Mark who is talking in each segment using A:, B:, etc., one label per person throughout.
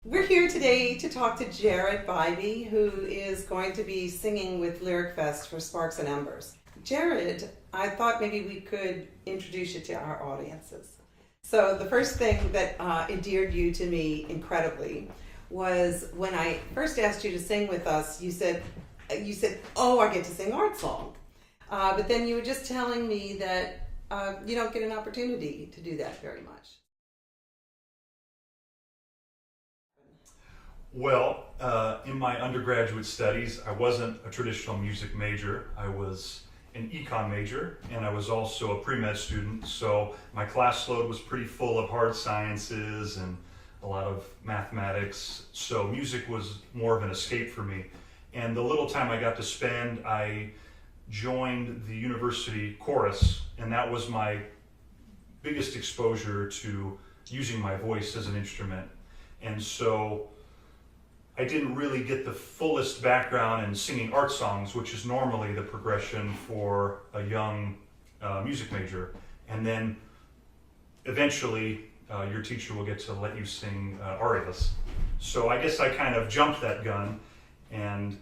A: We're here today to talk to Jared Bybee, who is going to be singing with Lyric Fest for Sparks and Embers. Jared, I thought maybe we could introduce you to our audiences. So the first thing that endeared you to me incredibly was when I first asked you to sing with us, you said, "Oh, I get to sing art song." But then you were just telling me that you don't get an opportunity to do that very much.
B: Well, in my undergraduate studies, I wasn't a traditional music major. I was an econ major, and I was also a pre-med student, so my class load was pretty full of hard sciences and a lot of mathematics, so music was more of an escape for me. And the little time I got to spend, I joined the university chorus, and that was my biggest exposure to using my voice as an instrument. And so I didn't really get the fullest background in singing art songs, which is normally the progression for a young music major. And then eventually your teacher will get to let you sing arias. So I guess I kind of jumped that gun, and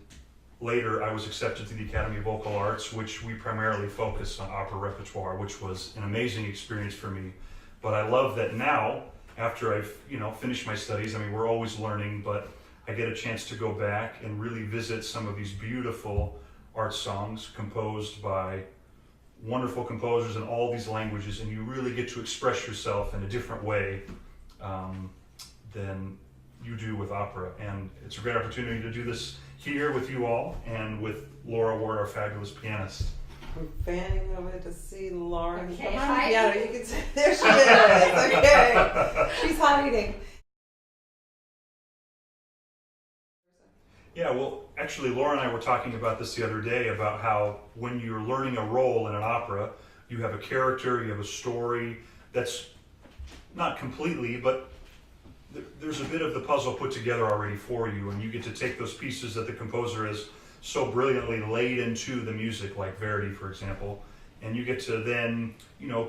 B: later I was accepted to the Academy of Vocal Arts, which we primarily focus on opera repertoire, which was an amazing experience for me. But I love that now, after I've finished my studies, I mean, we're always learning, but I get a chance to go back and really visit some of these beautiful art songs composed by wonderful composers in all these languages, and you really get to express yourself in a different way than you do with opera. And it's a great opportunity to do this here with you all and with Laura Ward, our fabulous pianist.
A: I'm fanning over to see Laura.
C: Okay,
A: Come on,
C: hiding.
A: piano. You can see, there she is. Okay, she's hiding.
B: Yeah, well, actually, Laura and I were talking about this the other day, about how when you're learning a role in an opera, you have a character, you have a story that's not completely, but there's a bit of the puzzle put together already for you, and you get to take those pieces that the composer has so brilliantly laid into the music, like Verdi, for example, and you get to then,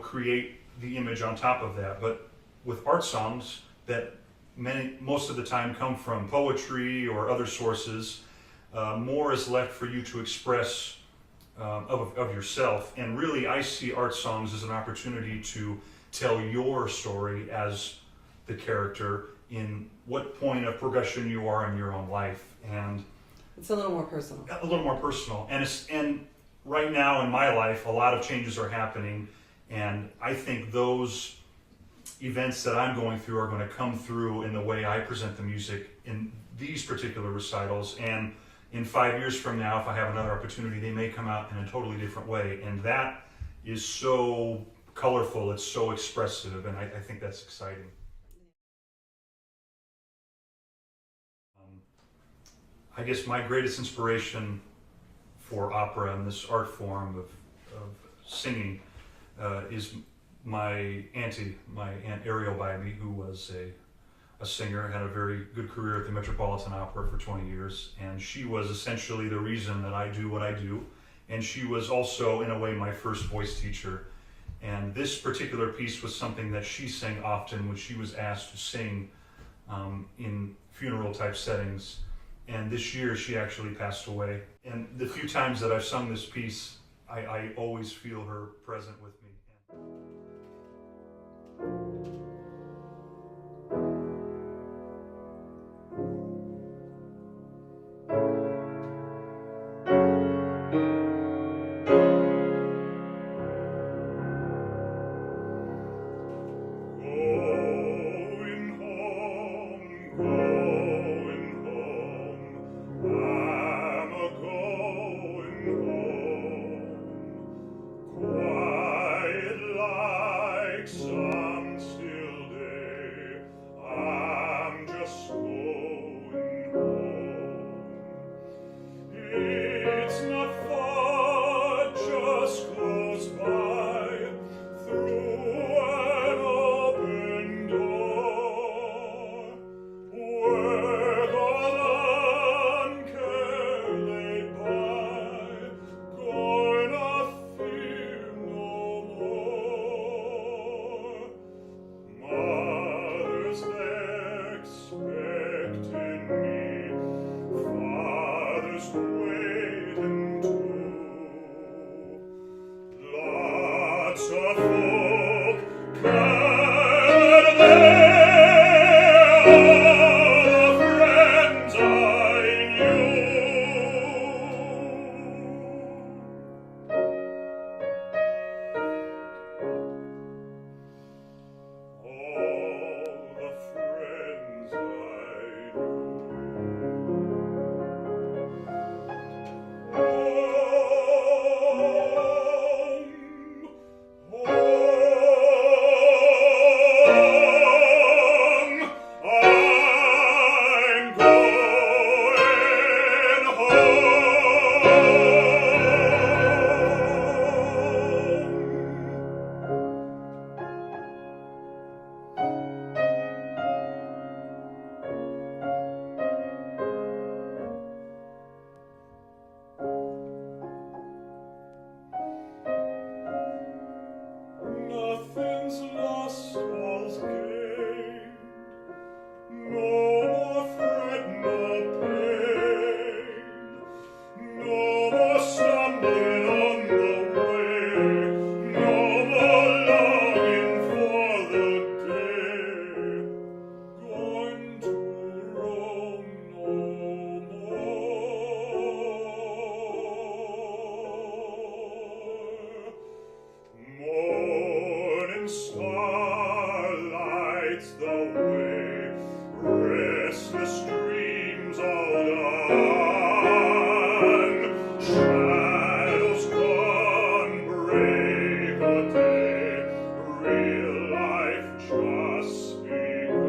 B: create the image on top of that. But with art songs that most of the time come from poetry or other sources, more is left for you to express of yourself. And really, I see art songs as an opportunity to tell your story as the character in what point of progression you are in your own life. And
A: It's a little more personal.
B: a little more personal. And right now in my life, a lot of changes are happening, and I think those events that I'm going through are going to come through in the way I present the music in these particular recitals. And in 5 years from now, if I have another opportunity, they may come out in a totally different way. And that is so colorful, it's so expressive, and I think that's exciting. I guess my greatest inspiration for opera and this art form of singing is my Aunt Ariel Bybee, who was a singer, had a very good career at the Metropolitan Opera for 20 years, and she was essentially the reason that I do what I do. And she was also, in a way, my first voice teacher. And this particular piece was something that she sang often when she was asked to sing in funeral type settings. And this year she actually passed away. And the few times that I've sung this piece, I always feel her present with me. Quiet restless dreams all done. Shadows gone, break a day, real life just begun.